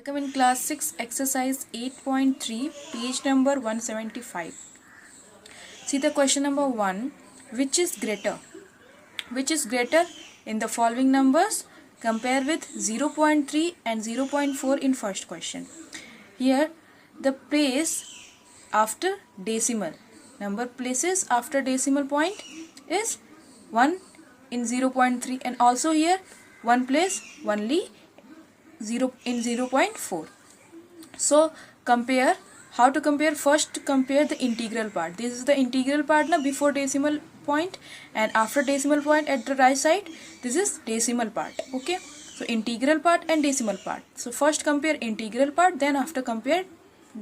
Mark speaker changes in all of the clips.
Speaker 1: Come in class 6 exercise 8.3 page number 175. See the question number 1. Which is greater? Which is greater in the following numbers? Compare with 0.3 and 0.4 in first question. Here the place after decimal. Number places after decimal point is 1 in 0.3 and also here one place only 0 in 0.4. So compare. How to compare? First compare the integral part. This is the integral part now before decimal point, and after decimal point at the right side this is decimal part. Okay, so integral part and decimal part. So first compare integral part, then after compare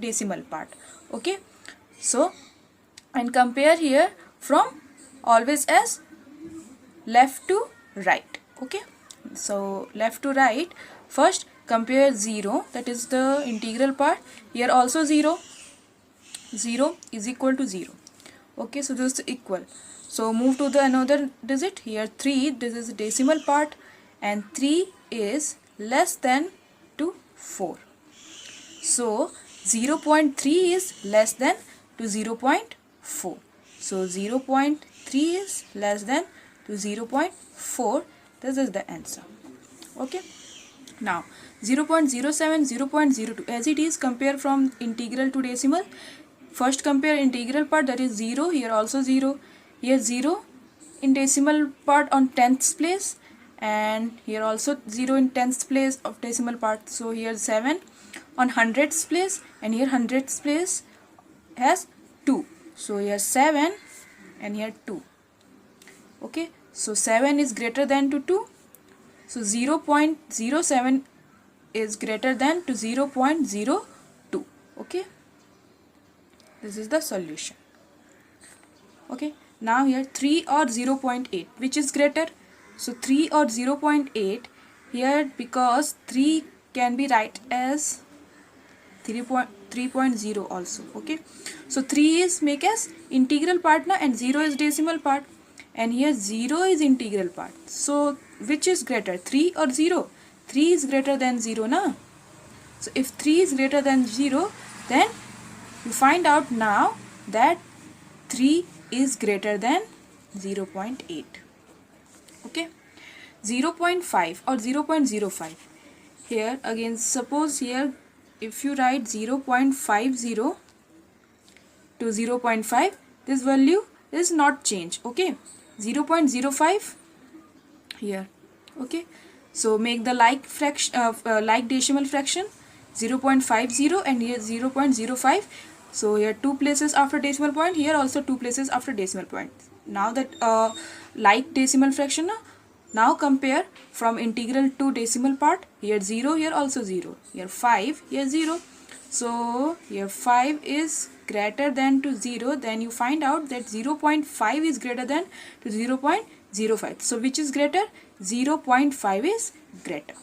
Speaker 1: decimal part. Okay, so and compare here from always as left to right. Okay, so left to right. First compare 0, that is the integral part. Here also 0 is equal to 0. Okay, so this is equal. So move to the another digit. Here 3, this is decimal part, and 3 is less than to 4. So 0.3 is less than to 0.4. So 0.3 is less than to 0.4. This is the answer. Okay, now 0.07, 0.02, as it is, compare from integral to decimal. First compare integral part, that is 0. Here also 0. Here 0 in decimal part on 10th place, and here also 0 in 10th place of decimal part. So here 7 on 100th place, and here 100th place has 2. So here 7 and here 2. Okay, so 7 is greater than to 2. So 0.07 is greater than to 0.02. Okay, this is the solution. Okay, now here 3 or 0.8, which is greater? So 3 or 0.8 here, because 3 can be write as 3.0 also. Okay, so 3 is make as integral part na, and 0 is decimal part, and here 0 is integral part. So which is greater, 3 or 0? 3 is greater than 0 na. So if 3 is greater than 0, then you find out now that 3 is greater than 0.8. Okay, 0.5 or 0.05. Here again, suppose here if you write 0.50 to 0.5, this value is not change. Okay, 0.05 here. Okay, so make the like fraction like decimal fraction 0.50 and here 0.05. so here 2 places after decimal point, here also 2 places after decimal point. Now that like decimal fraction, now compare from integral to decimal part. Here 0, here also 0, here 5, here 0. So here 5 is greater than to 0, then you find out that 0.5 is greater than to 0.05. So which is greater? 0.5 is greater.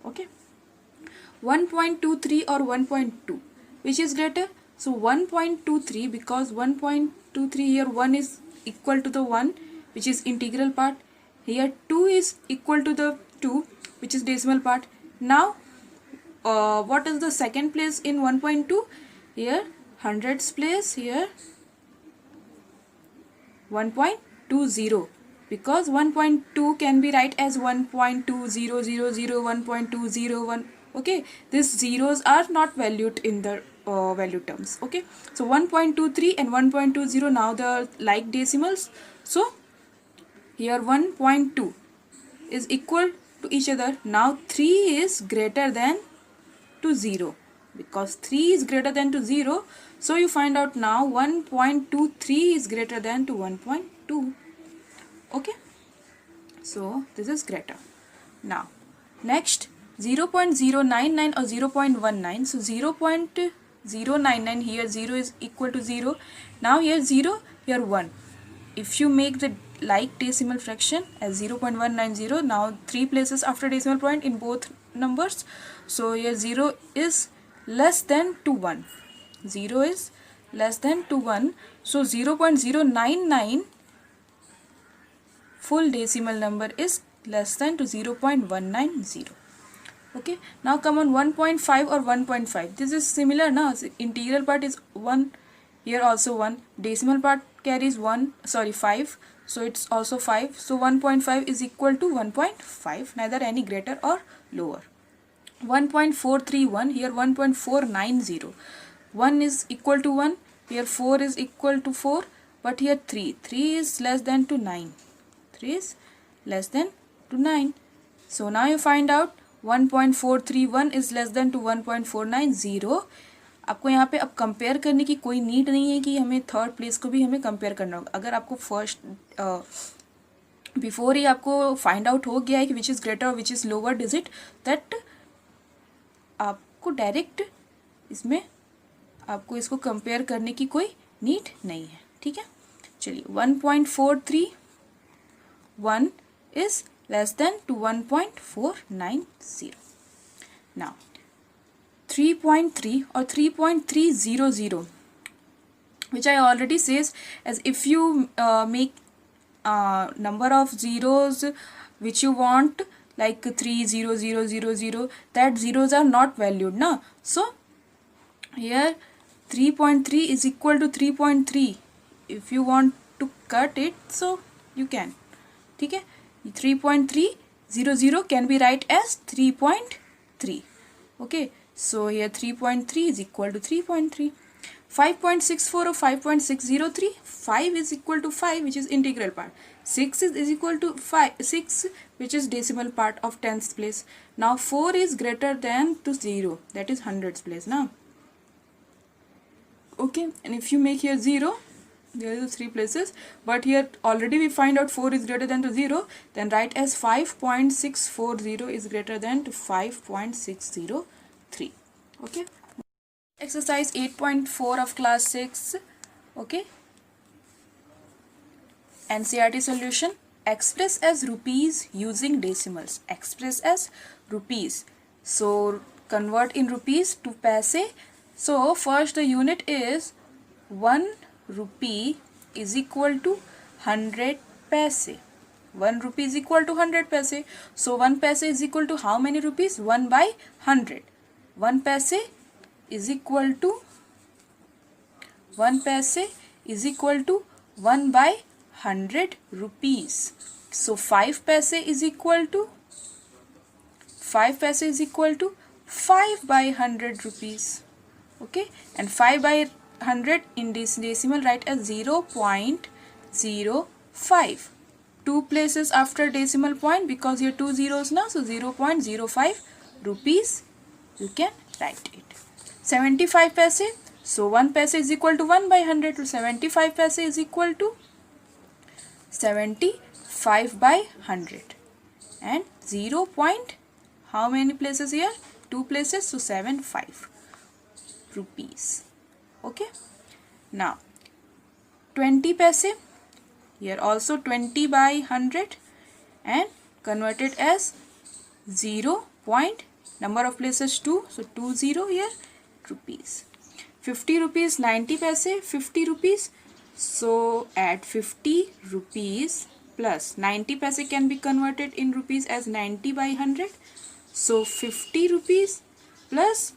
Speaker 1: Okay, 1.23 or 1.2, which is greater? So 1.23, because 1.23 here 1 is equal to the 1, which is integral part. Here 2 is equal to the 2, which is decimal part. Now what is the second place in 1.2? Here 100th place, here 1.20, because 1.2 can be write as 1.2000, 1.201. Okay, these zeros are not valued in the value terms. Okay, so 1.23 and 1.20, now the like decimals. So here 1.2 is equal to each other. Now 3 is greater than to 0, because 3 is greater than to 0. So you find out now 1.23 is greater than to 1.2. Okay, so this is greater. Now next 0.099 or 0.19. so 0.099, here 0 is equal to 0. Now here 0, here 1. If you make the like decimal fraction as 0.190, now 3 places after decimal point in both numbers. So here 0 is less than to 1. 0 is less than to 1. So 0.099 full decimal number is less than to 0.190. Okay, now come on 1.5 or 1.5. This is similar now. Integral part is 1, here also 1, decimal part carries 1, sorry 5, so it's also 5. So 1.5 is equal to 1.5, neither any greater or lower. 1.431, here 1.490. 1 is equal to 1, here 4 is equal to 4, but here 3 is less than to 9. 3 is less than to 9. So now you find out 1.431 is less than to 1.490. आपको यहाँ पे अब compare करने की कोई need नहीं है कि हमें थर्ड प्लेस को भी हमें कंपेयर करना होगा. अगर आपको फर्स्ट बिफोर ही आपको फाइंड आउट हो गया है कि विच इज़ ग्रेटर और which is lower digit, that आपको डायरेक्ट इसमें आपको इसको कंपेयर करने की कोई नीड नहीं है. ठीक है, चलिए 1.431 is less than to 1.490. Now 3.3 or 3.300, which I already says as if you make number of zeros which you want, like 30000, that zeros are not valued na. So here 3.3 is equal to 3.3. if you want to cut it, so you can. ठीक है, 3.300 can be write as 3.3. okay, so here 3.3 is equal to 3.3. 5.64 or 5.603, 5 is equal to 5, which is integral part. 6 is equal to 6, which is decimal part of tens place. Now 4 is greater than to 0, that is hundreds place now. Okay, and if you make here 0, there is 3 places, but here already we find out 4 is greater than to 0, then write as 5.640 is greater than to 5.603. okay, exercise 8.4 of class 6. okay, NCERT solution. Express as rupees using decimals. Express as rupees, so convert in rupees to paise. So first the unit is 1 rupee is equal to 100 paise. 1 rupee is equal to 100 paise. So 1 paise is equal to how many rupees? 1 by 100. 1 paise is equal to 1 paise is equal to 1 by 100 rupees. So 5 paise is equal to 5 paise is equal to 5 by 100 rupees. Okay, and 5 by 100 in this decimal write as 0.05. 2 places after decimal point, because here 2 zeros now, so 0.05 rupees you can write it. 75 paise, so 1 paise is equal to 1 by 100, so 75 paise is equal to 75 by 100, and 0 point how many places here? 2 places, so 75 rupees. okay, now 20 paise, here also 20 by 100 and converted as 0 point number of places 2, so 20 here rupees. 50 rupees 90 paise, 50 rupees, so add 50 rupees plus 90 paise can be converted in rupees as 90 by 100, so 50 rupees plus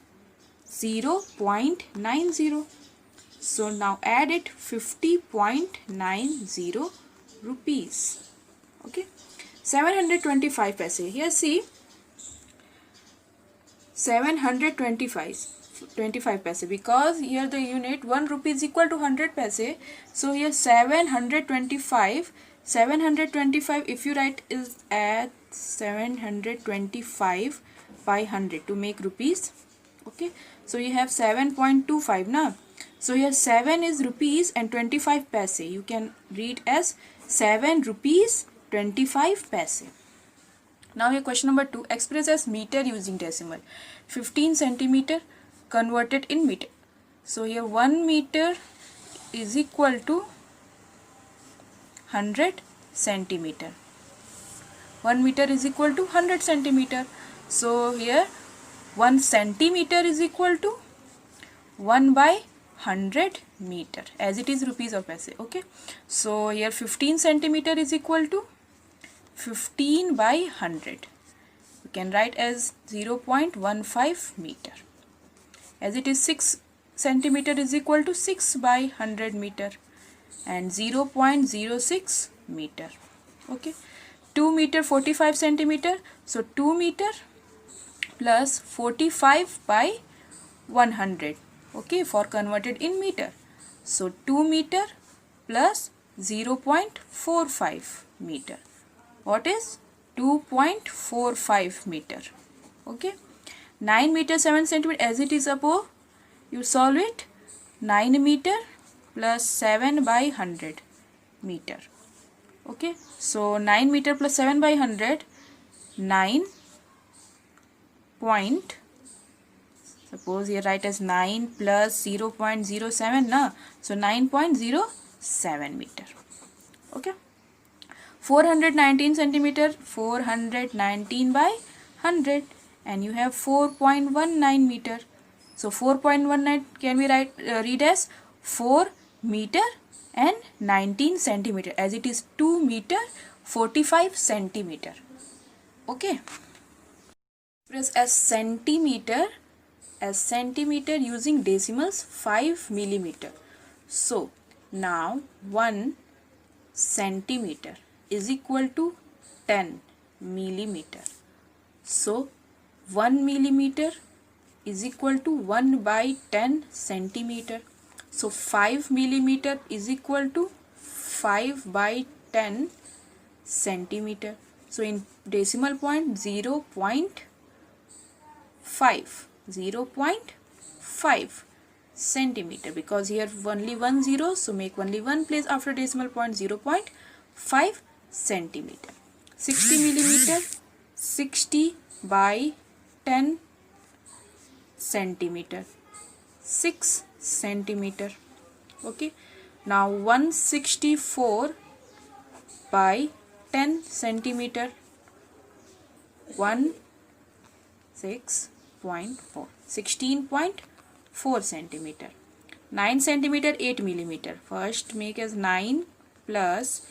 Speaker 1: 0.90. So now add it 50.90 rupees. okay, 725 paise, here see 725 paise, because here the unit 1 rupee is equal to 100 paise, so here 725 if you write is at 725 by 100 to make rupees. okay, so you have 7.25 now, so here 7 is rupees and 25 paise, you can read as 7 rupees 25 paise. Now here question number 2, express as meter using decimal. 15 centimeter converted in meter, so here 1 meter is equal to 100 centimeter. 1 meter is equal to 100 centimeter, so here 1 centimeter is equal to 1 by 100 meter, as it is rupees or paise. okay, so here 15 centimeter is equal to 15 by 100. can write as 0.15 meter. As it is 6 centimeter is equal to 6 by 100 meter and 0.06 meter. Okay, 2 meter 45 centimeter, so 2 meter plus 45 by 100. Okay, for converted in meter, so 2 meter plus 0.45 meter. What is 2.45 meter? Okay, 9 meter 7 centimeter, as it is above, you solve it. 9 meter plus 7 by 100 meter. Okay, so 9 meter plus 7 by 100, 9 point, suppose here write as 9 plus 0.07 na, so 9.07 meter. Okay, 419 centimeter, 419 by 100, and you have 4.19 meter. So 4.19 can we read as 4 meter and 19 centimeter, as it is 2 meter 45 centimeter. Okay, express as centimeter using decimals 5 millimeter. So now 1 centimeter is equal to 10 millimeter. So 1 millimeter is equal to 1 by 10 centimeter. So 5 millimeter is equal to 5 by 10 centimeter. So in decimal point 0.5 centimeter, because here only one zero, so make only one place after decimal point, 0.5 centimeter. 60 millimeter, 60 by 10 centimeter, 6 centimeter. Okay, now 164 by 10 centimeter, 16.4 centimeter. 9 centimeter, 8 millimeter. First make as 9 plus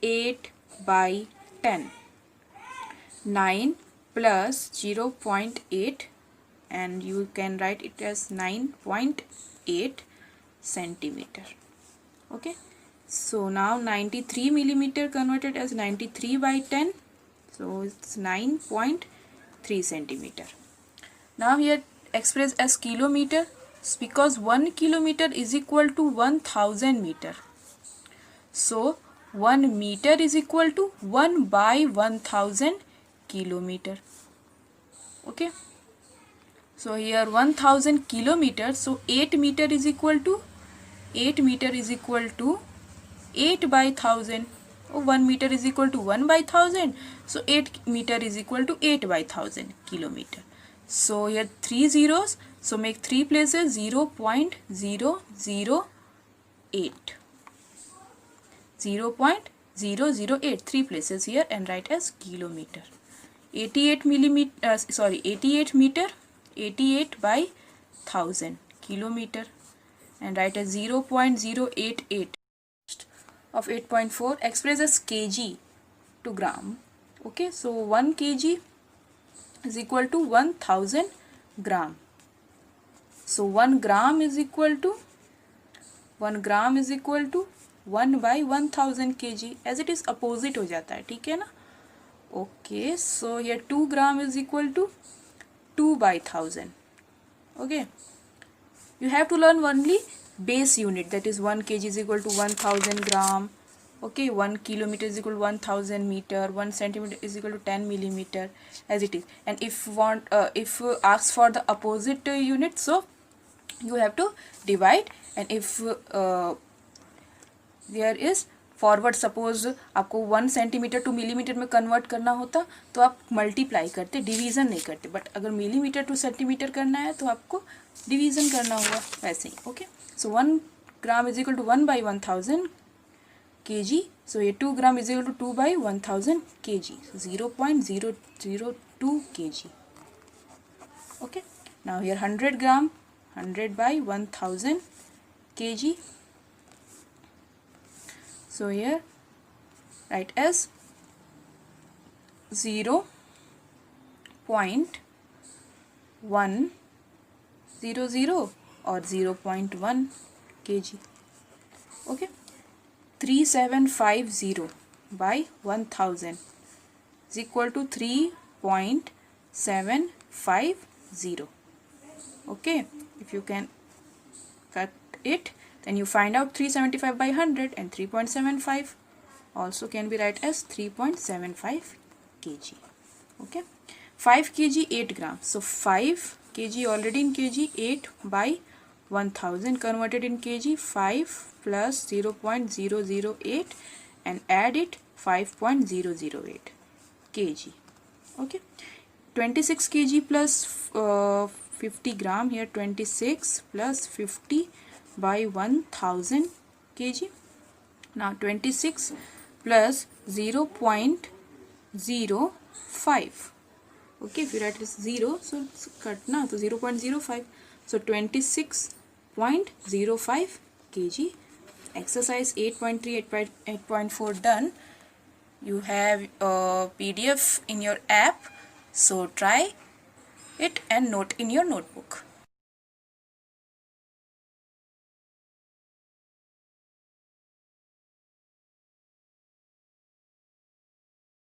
Speaker 1: 8 by 10. 9 plus 0.8, and you can write it as 9.8 centimeter. Okay, so now 93 millimeter converted as 93 by 10, so it's 9.3 centimeter. Now here express as kilometer, because 1 kilometer is equal to 1000 meter. So 1 meter is equal to 1 by 1000 kilometer. Okay, so here 1000 kilometers, so 8 meter is equal to 8 by 1000. 1 meter is equal to 1 by 1000, so 8 meter is equal to 8 by 1000 kilometer. So here 3 zeros, so make 3 places, 0.008, 0.008, 3 places here, and write as kilometer. 88 millimeter, 88 meter, 88 by 1000 kilometer, and write as 0.088 of 8.4. Express as kg to gram. Okay, so 1 kg is equal to 1000 gram. So 1 gram is equal to 1 by 1000 kg, as it is opposite हो जाता है, ठीक है ना. Okay, so here 2 gram is equal to 2 by 1000. Okay, you have to learn only base unit, that is 1 kg is equal to 1000 gram. Okay, 1 kilometer is equal to 1000 meter, 1 centimeter is equal to 10 millimeter, as it is. And if ask for the opposite unit, so you have to divide. And if there is forward, suppose आपको 1 centimetre two millimetre में convert करना होता तो आप multiply करते, division नहीं करते. But अगर मिलीमीटर टू सेंटीमीटर करना है तो आपको डिवीज़न करना होगा, वैसे ही. Okay, so 1 gram is equal to 1 by 1000 kg. सो ये 2 gram is equal to 2 by 1000 kg, 0.002 kg. Okay, now here 100 gram, 100 by 1000 kg. So here write as 0.100 or 0.1 kg. Okay, 3750 by 1000 is equal to 3.750. Okay, if you can cut it, then you find out 375 by 100, and 3.75 also can be write as 3.75 kg. Okay, 5 kg 8 grams. So 5 kg already in kg, 8 by 1000 converted in kg, 5 plus 0.008 and add it 5.008 kg. Okay, 26 kg plus 50 gram, here 26 plus 50 by 1000 kg. Now 26 plus 0.05. Okay, if you write this 0, so it's cut na, so 0.05. So 26.05 kg. Exercise 8.3, 8.4 done. You have a PDF in your app, so try it and note in your notebook.